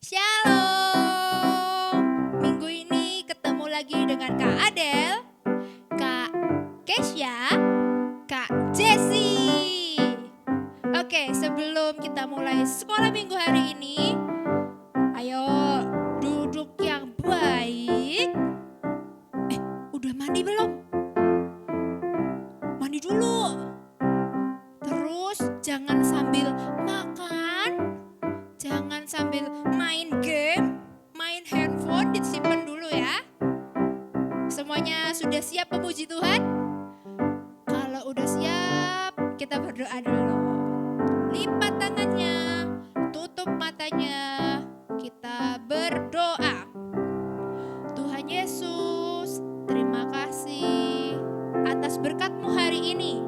Shalom. Minggu ini ketemu lagi dengan Kak Adel, Kak Kesya, Kak Jessie. Oke, sebelum kita mulai sekolah minggu hari ini, ayo duduk yang baik. Udah mandi belum? Mandi dulu. Terus jangan sambil makan, jangan sambil main game, main handphone, disimpan dulu ya. Semuanya sudah siap memuji Tuhan? Kalau udah siap, kita berdoa dulu. Lipat tangannya, tutup matanya, kita berdoa. Tuhan Yesus, terima kasih atas berkat-Mu hari ini.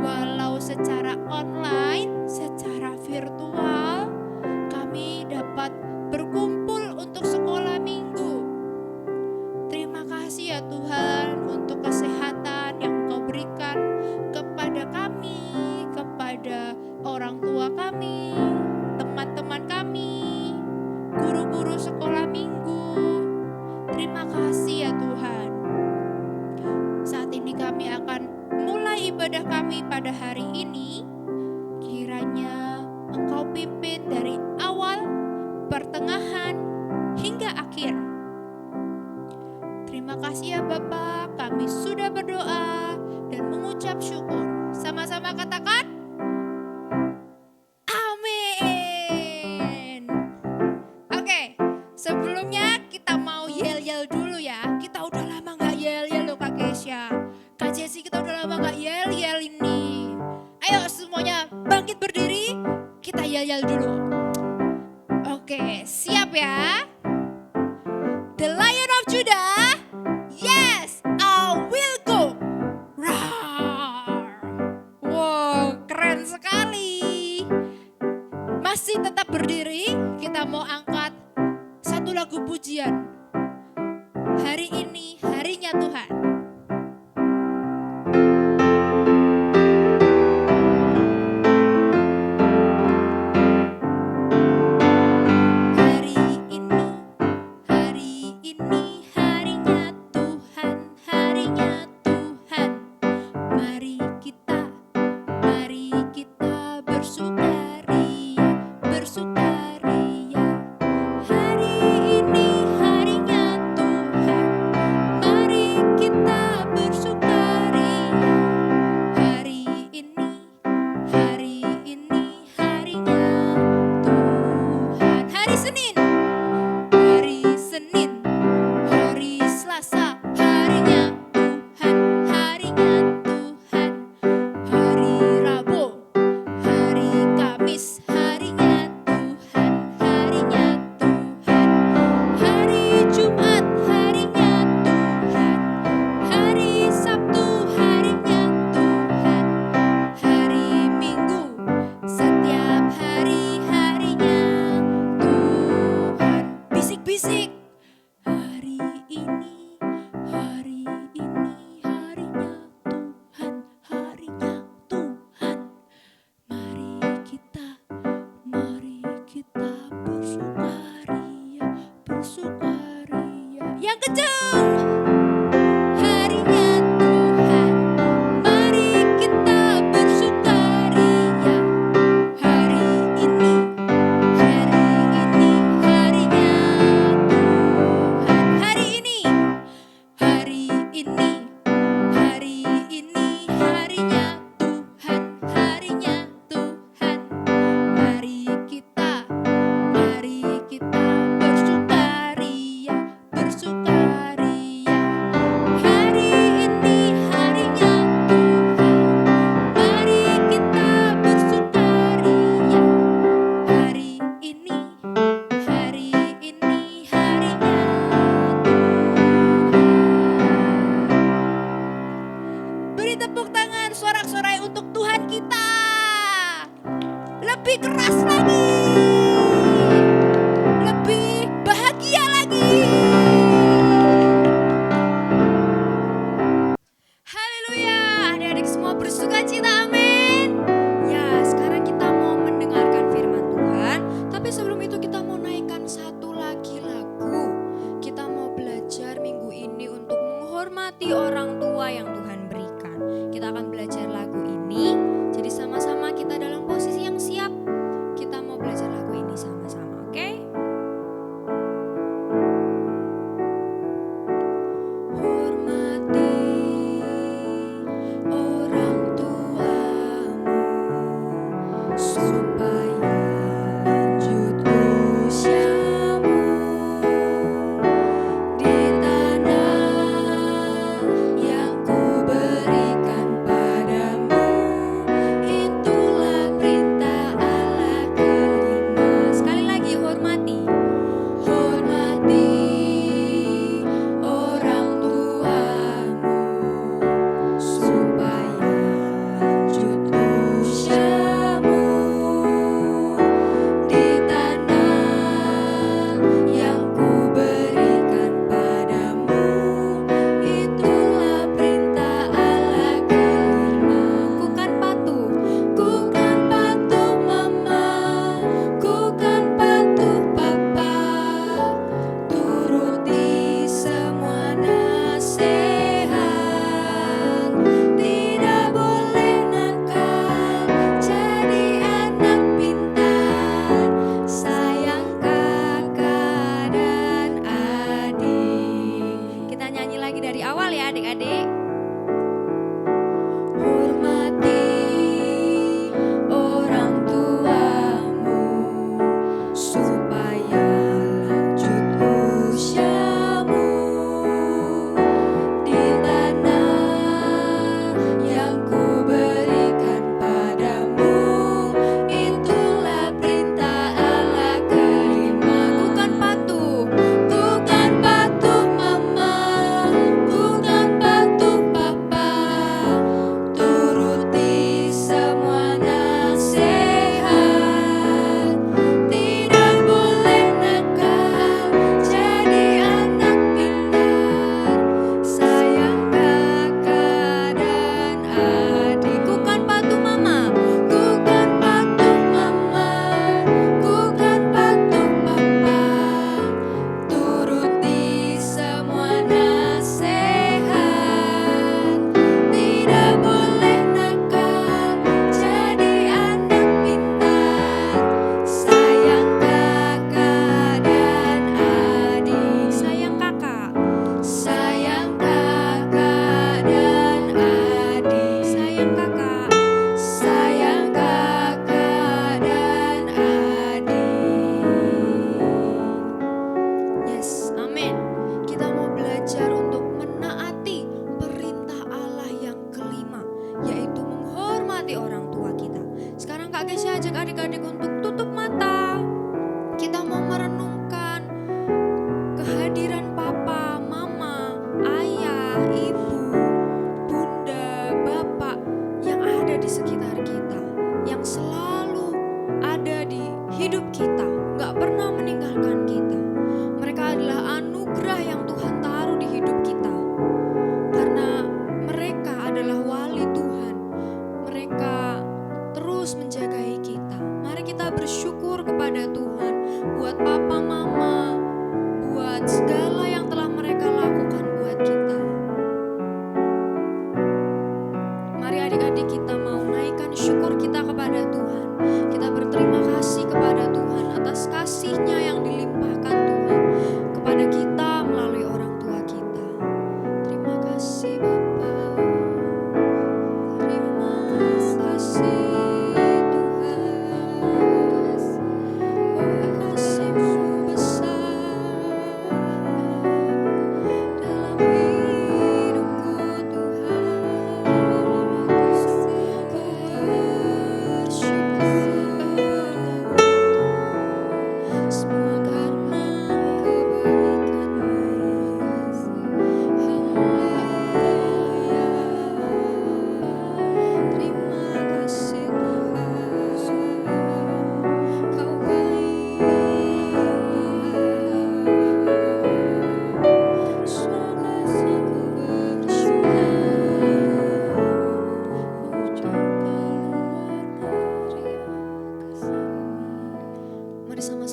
Walau secara online, secara virtual, kami dapat berkumpul untuk sekolah minggu. Terima kasih ya Tuhan untuk kesehatan yang Engkau berikan kepada kami, kepada orang tua kami, teman-teman kami, guru-guru sekolah minggu. Terima kasih ya Tuhan. Saat ini kami akan mulai ibadah kami pada hari ini. Kiranya Engkau pimpin dari awal, pertengahan, hingga akhir. Terima kasih ya Bapak, kami sudah berdoa dan mengucap syukur. Sama-sama katakan, amin. Oke, sebelumnya kita mau yel-yel dulu ya. Kita udah lama gak yel-yel loh Kak Kesya, Kak Jessie, kita udah lama gak yel-yel ini. Ayo semuanya bangkit berdiri, kita yel-yel dulu. Oke, siap ya? The Lion of Judah, yes, I will go. Roar. Wow, keren sekali. Masih tetap berdiri, kita mau angkat satu lagu pujian. Hari ini harinya Tuhan.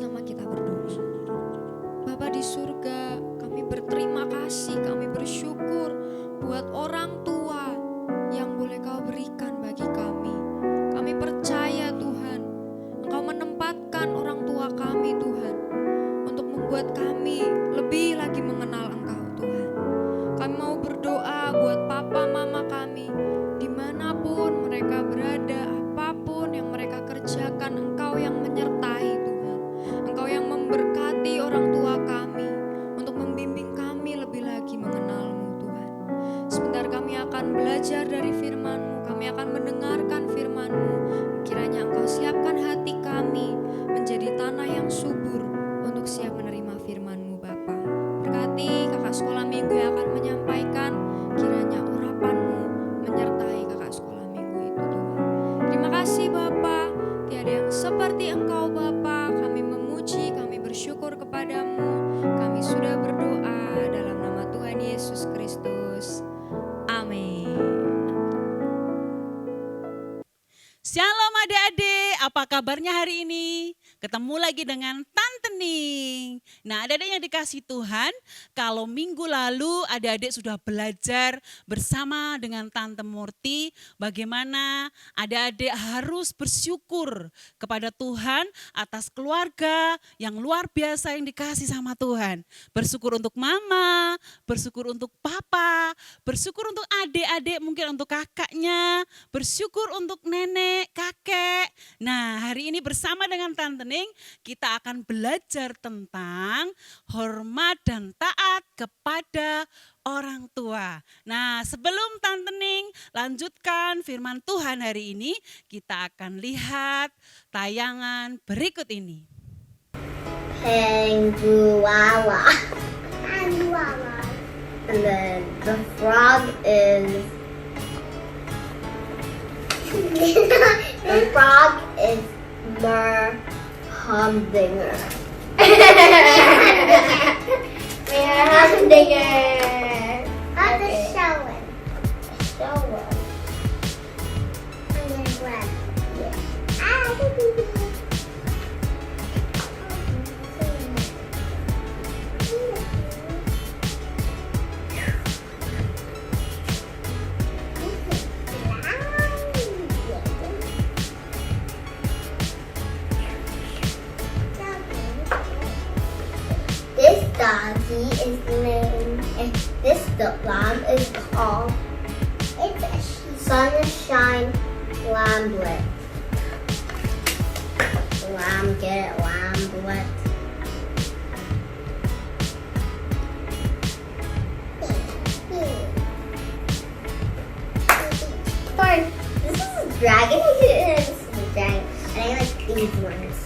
bersama kita berdoa. Bapa di surga, kami berterima kasih, kami bersyukur buat orang tua yang boleh Kau berikan bagi kami. Kami percaya Tuhan, Engkau menempatkan orang tua kami Tuhan, untuk membuat kami lebih lagi mengenal Engkau Tuhan. Kami mau berdoa buat papa mama kami, dimanapun mereka berada, apapun yang mereka kerjakan, Engkau yang menyertai Tuhan. Engkau yang memberkati orang tua kami, untuk membimbing kami lebih lagi mengenal-Mu Tuhan. Sebentar kami akan belajar dari firman-Mu, kami akan mendengarkan firman-Mu. Kiranya Engkau siapkan hati kami menjadi tanah yang subur untuk siap menerima firman-Mu Bapa. Berkati kakak sekolah minggu yang akan menyampaikan, kiranya urapan-Mu menyertai kakak sekolah minggu itu Tuhan. Terima kasih Bapa, tiada yang seperti Engkau Bapa. Kami memuji, kami bersyukur kepadamu. Kami sudah berdoa dalam nama Tuhan Yesus Kristus. Amin. Shalom adik-adik, apa kabarnya hari ini? Ketemu lagi dengan Tante Ning. Nah, adik-adik yang dikasih Tuhan, kalau minggu lalu adik-adik sudah belajar bersama dengan Tante Murti bagaimana adik-adik harus bersyukur kepada Tuhan atas keluarga yang luar biasa yang dikasih sama Tuhan. Bersyukur untuk mama, bersyukur untuk papa, bersyukur untuk adik-adik, mungkin untuk kakaknya, bersyukur untuk nenek, kakek. Nah, hari ini bersama dengan Tante Ning, kita akan belajar tentang hormat dan taat kepada orang tua. Nah, sebelum Tante Ning lanjutkan firman Tuhan hari ini, kita akan lihat tayangan berikut ini. Penguawa. Penguawa. And then the frog is the frog is Mer Humdinger. Mer Humdinger. How to show it? Show it. I'm gonna grab it. This doggy is named. This lamb is called. It's a Sunshine Lamblet. Lamb, get it? Lamblet. Sorry, this is a dragon. This is a dragon. And I like these ones.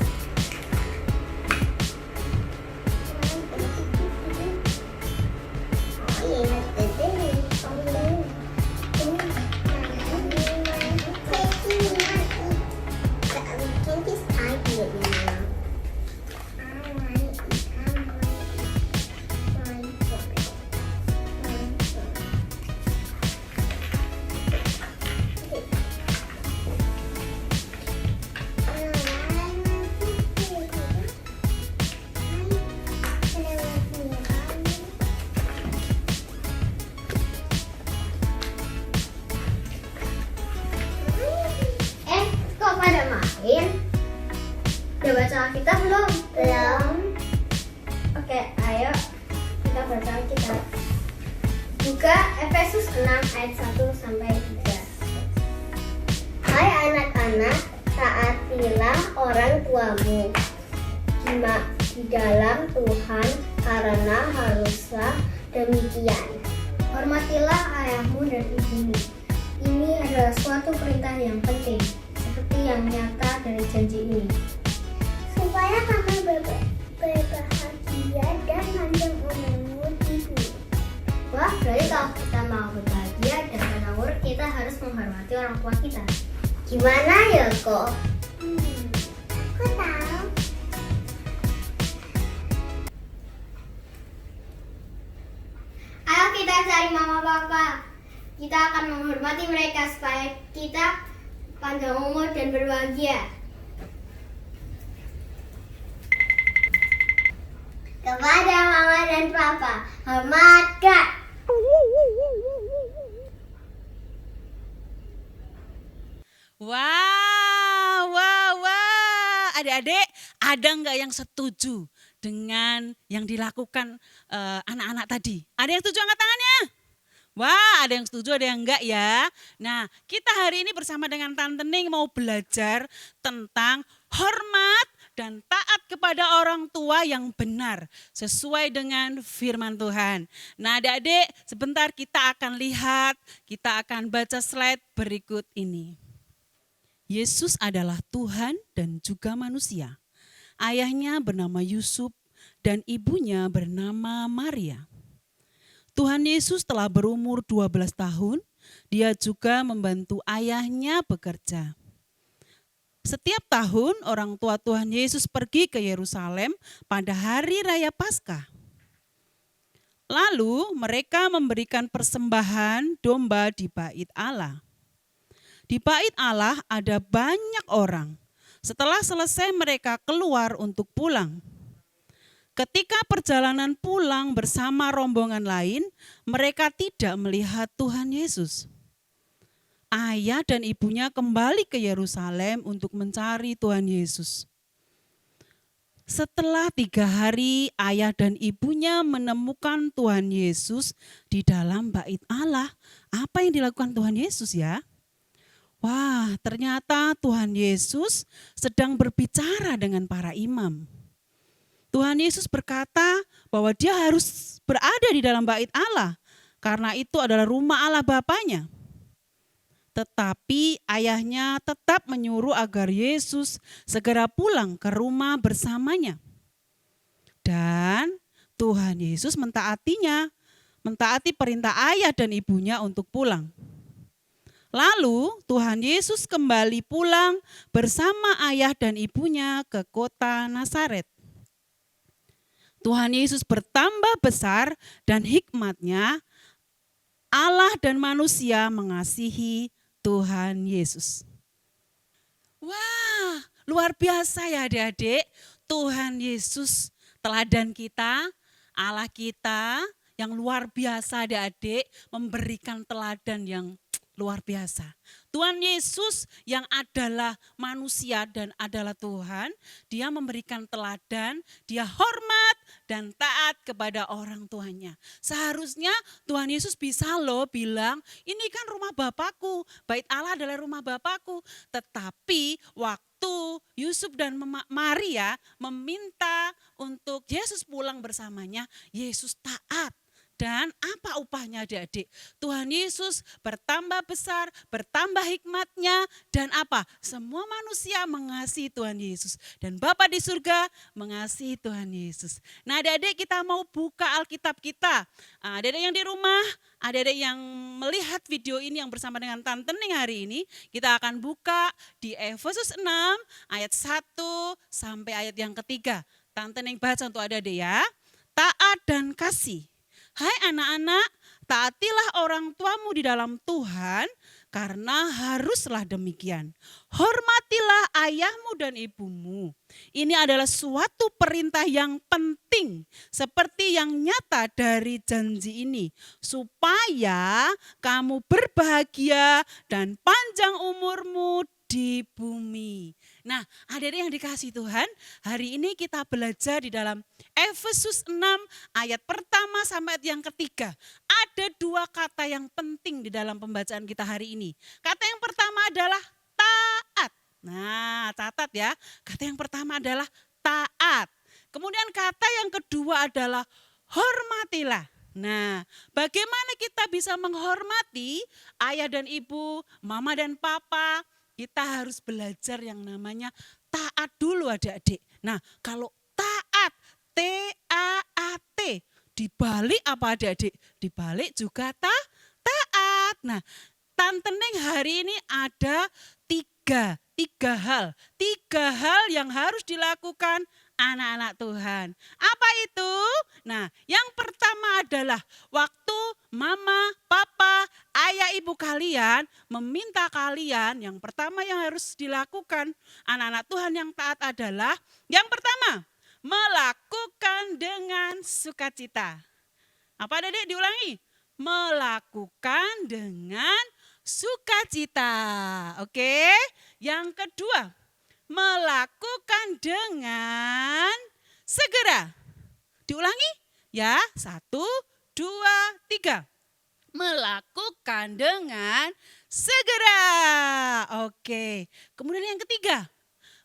Kok pada main? Udah baca Alkitab belum? Belum. Oke, ayo kita baca Alkitab. Buka Efesus 6 ayat 1 sampai 3. Hai anak-anak, taatilah orang tuamu di dalam Tuhan, karena haruslah demikian. Hormatilah ayahmu dan ibumu. Ini adalah suatu perintah yang penting, seperti yang nyata dari janji ini, supaya kamu berbahagia dan panjang umurmu di dunia. Wah, berarti kalau kita mau berbahagia dan panjang umur, kita harus menghormati orang tua kita. Gimana ya kok? Aku tahu. Ayo kita cari mama papa. Kita akan menghormati mereka supaya kita panjang umur dan berbahagia. Kepada mama dan papa, hormat Kak. Wah, wah, wah. Adik-adik, ada nggak yang setuju dengan yang dilakukan anak-anak tadi? Ada yang setuju angkat tangannya? Wah, ada yang setuju, ada yang enggak ya. Nah, kita hari ini bersama dengan Tante Ning mau belajar tentang hormat dan taat kepada orang tua yang benar sesuai dengan firman Tuhan. Nah, adik-adik, sebentar kita akan lihat, kita akan baca slide berikut ini. Yesus adalah Tuhan dan juga manusia. Ayahnya bernama Yusuf dan ibunya bernama Maria. Tuhan Yesus telah berumur 12 tahun, dia juga membantu ayahnya bekerja. Setiap tahun orang tua Tuhan Yesus pergi ke Yerusalem pada hari raya Paskah. Lalu mereka memberikan persembahan domba di bait Allah. Di bait Allah ada banyak orang. Setelah selesai mereka keluar untuk pulang. Ketika perjalanan pulang bersama rombongan lain, mereka tidak melihat Tuhan Yesus. Ayah dan ibunya kembali ke Yerusalem untuk mencari Tuhan Yesus. Setelah 3 hari, ayah dan ibunya menemukan Tuhan Yesus di dalam bait Allah. Apa yang dilakukan Tuhan Yesus ya? Wah, ternyata Tuhan Yesus sedang berbicara dengan para imam. Tuhan Yesus berkata bahwa dia harus berada di dalam bait Allah karena itu adalah rumah Allah Bapanya. Tetapi ayahnya tetap menyuruh agar Yesus segera pulang ke rumah bersamanya. Dan Tuhan Yesus mentaatinya, mentaati perintah ayah dan ibunya untuk pulang. Lalu Tuhan Yesus kembali pulang bersama ayah dan ibunya ke kota Nazaret. Tuhan Yesus bertambah besar dan hikmatnya Allah dan manusia mengasihi Tuhan Yesus. Wah, luar biasa ya adik-adik. Tuhan Yesus teladan kita, Allah kita yang luar biasa adik-adik memberikan teladan yang luar biasa. Tuhan Yesus yang adalah manusia dan adalah Tuhan, dia memberikan teladan, dia hormat dan taat kepada orang tuanya. Seharusnya Tuhan Yesus bisa loh bilang, ini kan rumah Bapakku, bait Allah adalah rumah Bapakku. Tetapi waktu Yusuf dan Maria meminta untuk Yesus pulang bersamanya, Yesus taat. Dan apa upahnya adik-adik? Tuhan Yesus bertambah besar, bertambah hikmatnya, dan apa? Semua manusia mengasihi Tuhan Yesus. Dan Bapa di surga mengasihi Tuhan Yesus. Nah adik-adik kita mau buka Alkitab kita. Adik-adik yang di rumah, adik-adik yang melihat video ini yang bersama dengan Tante Ning hari ini, kita akan buka di Efesus 6 ayat 1 sampai ayat yang ketiga. Tante Ning baca untuk adik-adik ya. Taat dan kasih. Hai anak-anak, taatilah orang tuamu di dalam Tuhan karena haruslah demikian. Hormatilah ayahmu dan ibumu. Ini adalah suatu perintah yang penting seperti yang nyata dari janji ini. Supaya kamu berbahagia dan panjang umurmu di bumi. Nah, adik-adik yang dikasihi Tuhan, hari ini kita belajar di dalam Efesus 6 ayat pertama sampai ayat yang ketiga. Ada 2 kata yang penting di dalam pembacaan kita hari ini. Kata yang pertama adalah taat. Nah, catat ya. Kata yang pertama adalah taat. Kemudian kata yang kedua adalah hormatilah. Nah, bagaimana kita bisa menghormati ayah dan ibu, mama dan papa? Kita harus belajar yang namanya taat dulu adik-adik. Nah kalau taat, T-A-A-T, dibalik apa adik-adik? Dibalik juga taat. Nah Tante Ning hari ini ada tiga hal. 3 hal yang harus dilakukan anak-anak Tuhan. Apa itu? Nah yang pertama adalah waktu mama, papa, ayah ibu kalian meminta kalian, yang pertama yang harus dilakukan anak-anak Tuhan yang taat adalah yang pertama, melakukan dengan sukacita. Apa adik-adik diulangi? Melakukan dengan sukacita. Oke. Yang kedua, melakukan dengan segera. Diulangi ya. 1, 2, 3. Melakukan dengan segera. Oke. Kemudian yang ketiga,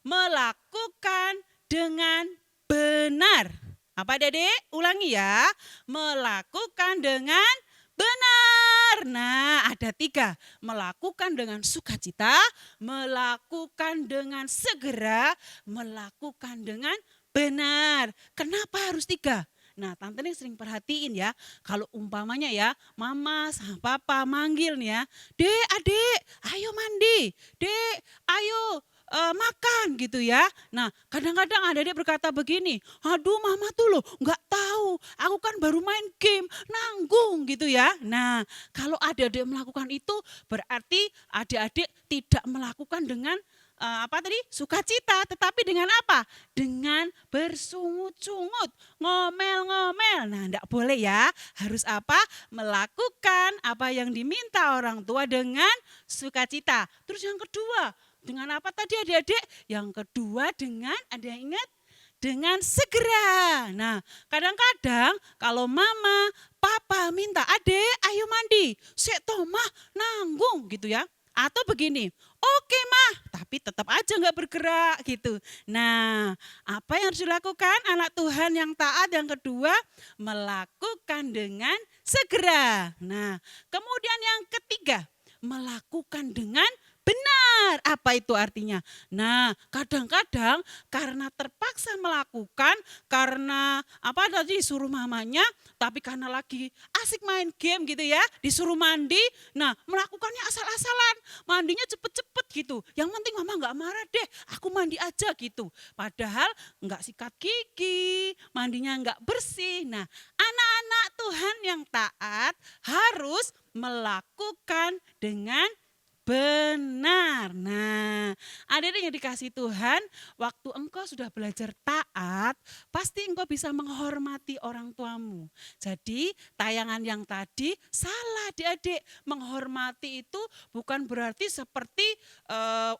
melakukan dengan benar. Apa adik-adik? Ulangi ya. Melakukan dengan benar. Nah, ada 3. Melakukan dengan sukacita, melakukan dengan segera, melakukan dengan benar. Kenapa harus 3? Nah, Tante nih sering perhatiin ya, kalau umpamanya ya, mama sama papa manggil nih ya, "Dek, adik, ayo mandi. Dek, ayo makan," gitu ya. Nah, kadang-kadang adik-adik berkata begini, "Aduh mama tuh loh nggak tahu, aku kan baru main game, nanggung," gitu ya. Nah, kalau adik-adik melakukan itu berarti adik-adik tidak melakukan dengan sukacita, tetapi dengan apa? Dengan bersungut-sungut, ngomel-ngomel. Nah, enggak boleh ya. Harus apa? Melakukan apa yang diminta orang tua dengan sukacita. Terus yang kedua, dengan apa tadi adik-adik? Yang kedua dengan, ada yang ingat? Dengan segera. Nah, kadang-kadang kalau mama, papa minta, "Adik, ayo mandi." "Sik toh mah, nanggung," gitu ya. Atau begini, "Oke mah," tapi tetap aja nggak bergerak gitu. Nah, apa yang harus dilakukan anak Tuhan yang taat? Yang kedua, melakukan dengan segera. Nah, kemudian yang ketiga, melakukan dengan benar. Apa itu artinya? Nah, kadang-kadang karena terpaksa melakukan, karena apa tadi suruh mamanya, tapi karena lagi asik main game gitu ya, disuruh mandi, nah melakukannya asal-asalan, mandinya cepet-cepet gitu. Yang penting mama nggak marah deh, aku mandi aja gitu. Padahal nggak sikat gigi, mandinya nggak bersih. Nah, anak-anak Tuhan yang taat harus melakukan dengan benar. Nah, adik-adik yang dikasih Tuhan, waktu engkau sudah belajar taat, pasti engkau bisa menghormati orang tuamu. Jadi tayangan yang tadi salah adik-adik. Menghormati itu bukan berarti seperti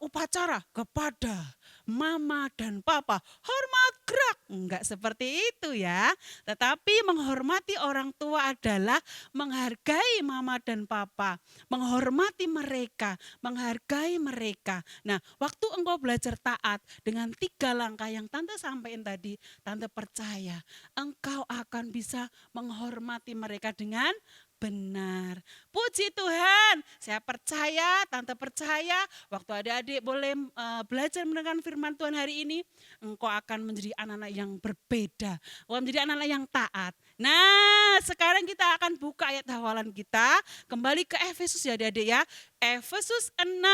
upacara kepada mama dan papa. Hormat gerak, enggak seperti itu ya. Tetapi menghormati orang tua adalah menghargai mama dan papa, menghormati mereka, menghargai mereka. Nah, waktu engkau belajar taat dengan 3 langkah yang Tante sampaikan tadi, Tante percaya engkau akan bisa menghormati mereka dengan benar. Puji Tuhan, saya percaya, Tante percaya waktu adik-adik boleh belajar mendengarkan firman Tuhan hari ini, engkau akan menjadi anak-anak yang berbeda, engkau menjadi anak-anak yang taat. Nah, sekarang kita akan buka ayat hafalan kita, kembali ke Efesus ya adik-adik ya. Efesus 6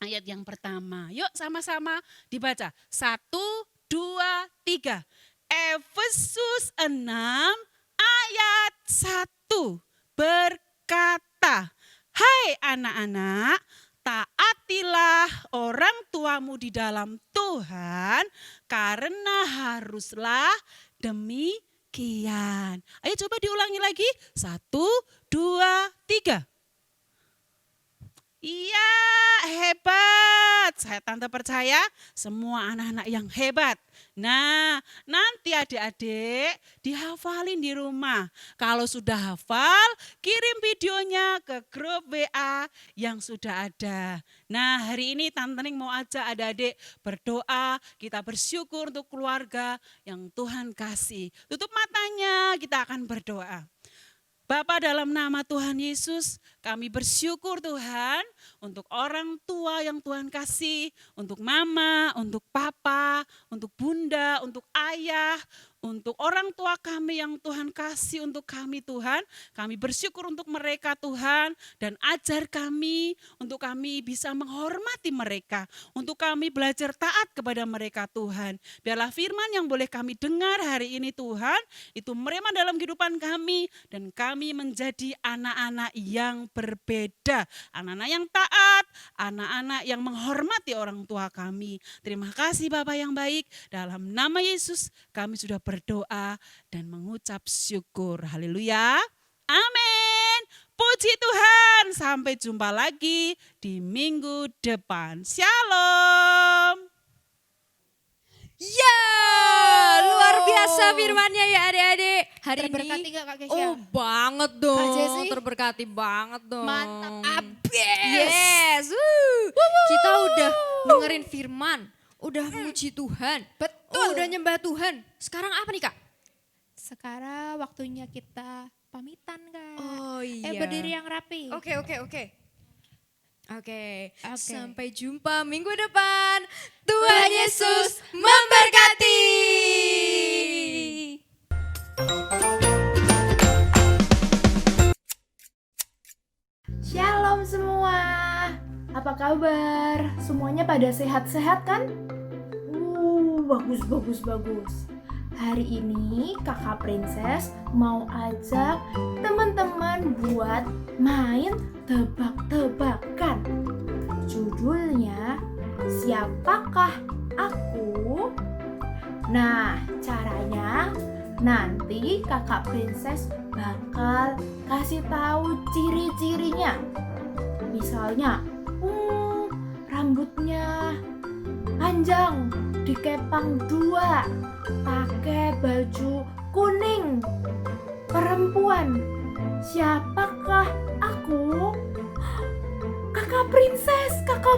ayat yang pertama. Yuk sama-sama dibaca. 1, 2, 3. Efesus 6 ayat 1 berkata, "Hai anak-anak, taatilah orang tuamu di dalam Tuhan, karena haruslah demikian." Ayo coba diulangi lagi. 1, 2, 3. Iya, hebat. Saya Tante percaya semua anak-anak yang hebat. Nah, nanti adik-adik dihafalin di rumah. Kalau sudah hafal, kirim videonya ke grup WA yang sudah ada. Nah, hari ini Tante Ning mau ajak adik-adik berdoa, kita bersyukur untuk keluarga yang Tuhan kasih. Tutup matanya, kita akan berdoa. Bapa, dalam nama Tuhan Yesus, kami bersyukur Tuhan untuk orang tua yang Tuhan kasih, untuk mama, untuk papa, untuk bunda, untuk ayah, untuk orang tua kami yang Tuhan kasih untuk kami Tuhan. Kami bersyukur untuk mereka Tuhan, dan ajar kami untuk kami bisa menghormati mereka, untuk kami belajar taat kepada mereka Tuhan. Biarlah firman yang boleh kami dengar hari ini Tuhan, itu merema dalam kehidupan kami, dan kami menjadi anak-anak yang berbeda, anak-anak yang taat, anak-anak yang menghormati orang tua kami. Terima kasih Bapa yang baik, dalam nama Yesus kami sudah berdoa dan mengucap syukur. Haleluya. Amin. Puji Tuhan. Sampai jumpa lagi di minggu depan. Shalom. Ya, luar biasa firman-Nya ya adik-adik. Hari Terberkati ini gak Kak Kesya? oh banget dong. Kak Jessi? Terberkati banget dong. Mantap abis. Yes. Kita udah dengerin firman, udah muji Tuhan, Betul. udah nyembah Tuhan. Sekarang apa nih Kak? Sekarang waktunya kita pamitan Kak. Oh iya. Berdiri yang rapi. Oke. Sampai jumpa minggu depan. Tuhan Yesus memberkati. Shalom semua. Apa kabar? Semuanya pada sehat-sehat kan? Bagus. Hari ini Kakak Princess mau ajak teman-teman buat main tebak-tebakan. Judulnya Siapakah Aku? Nah, caranya nanti Kakak Princess bakal kasih tahu ciri-cirinya. Misalnya, rambutnya panjang, dikepang 2, pakai baju kuning, perempuan. Siapakah aku? Kakak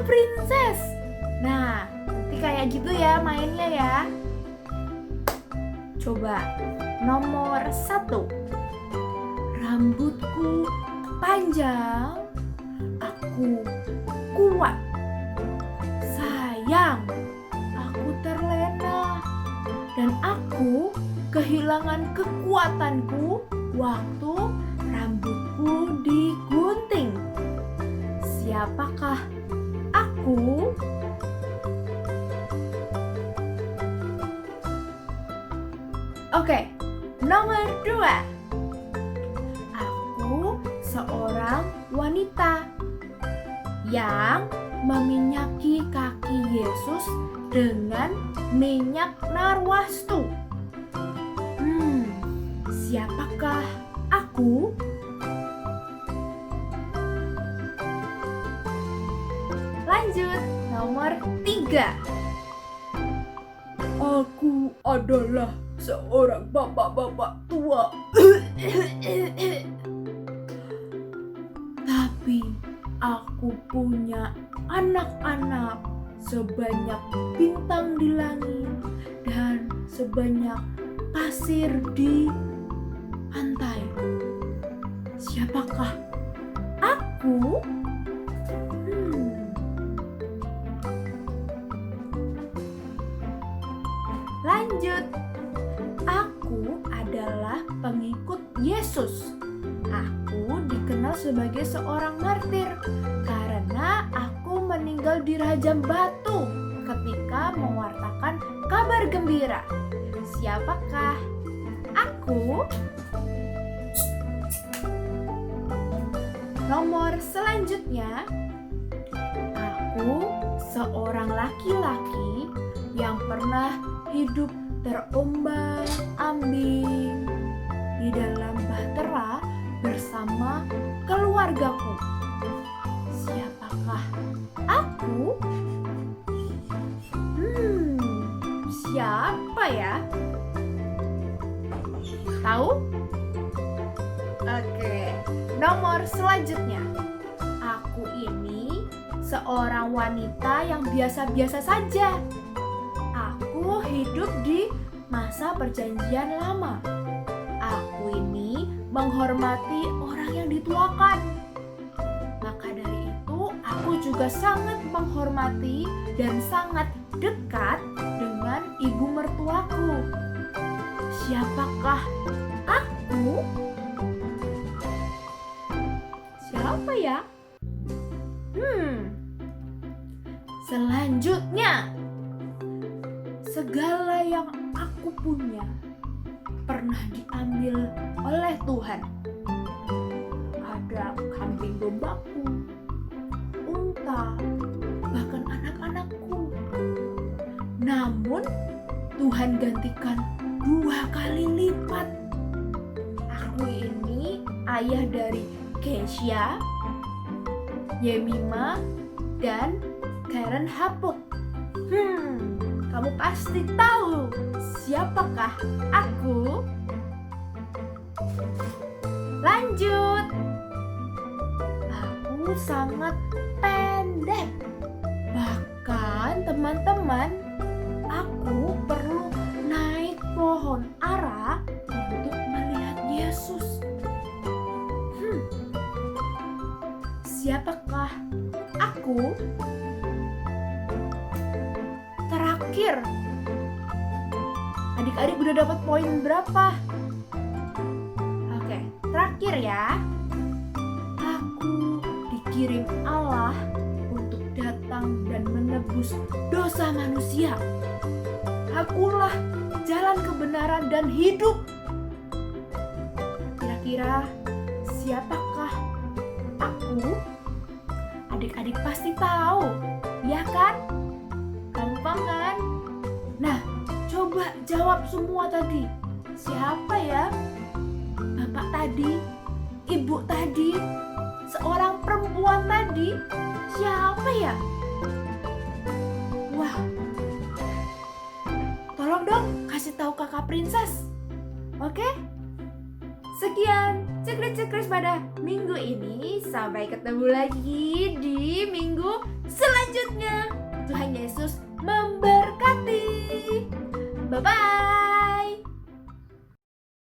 Princess. Nah, nanti kayak gitu ya mainnya ya. Coba nomor 1. Rambutku panjang, aku kuat. Sayang, aku terlena dan aku kehilangan kekuatanku waktu rambutku digunting. Siapakah aku? Oke, nomor 2. Aku seorang wanita yang meminyaki kaki Yesus dengan minyak narwastu. Siapakah aku? Lanjut, nomor 3. Aku adalah seorang bapak-bapak tua. Tapi aku punya anak-anak sebanyak bintang di langit dan sebanyak pasir di pantai. Siapakah aku? Lanjut. Aku adalah pengikut Yesus. Aku dikenal sebagai seorang martir karena aku meninggal di rajam batu ketika mewartakan kabar gembira. Siapakah aku? Nomor selanjutnya, aku seorang laki-laki yang pernah hidup terombang-ambing di dalam bahtera bersama keluargaku. Siapakah aku? Siapa ya? Tahu? Oke, nomor selanjutnya. Aku ini seorang wanita yang biasa-biasa saja. Aku hidup di masa perjanjian lama. Aku ini menghormati orang yang dituakan. Maka dari itu, aku juga sangat menghormati dan sangat dekat dengan ibu mertuaku. Siapakah aku? Siapa ya? Selanjutnya, segala yang aku punya pernah diambil oleh Tuhan. Ada kambing dombaku, unta, bahkan anak-anakku. Namun Tuhan gantikan 2 kali lipat. Aku ini ayah dari Kesha, Yemima, dan Karen Hapuk. Kamu pasti tahu siapakah aku? Lanjut. Aku sangat pendek. Bahkan teman-teman, aku perlu naik pohon ara untuk melihat Yesus. Siapakah aku? Terakhir, adik-adik udah dapat poin berapa? Oke, terakhir ya. Aku dikirim Allah untuk datang dan menebus dosa manusia. Akulah jalan kebenaran dan hidup. Kira-kira siapakah aku? Adik-adik pasti tahu, ya kan? Gampang kan? Nah, coba jawab semua tadi. Siapa ya? Bapak tadi, ibu tadi, seorang perempuan tadi. Siapa ya? Wah. Tolong dong kasih tahu Kakak Princess. Oke? Sekian Cekris-Cekris pada minggu ini. Sampai ketemu lagi di minggu selanjutnya. Tuhan Yesus memberkati. Bye-bye.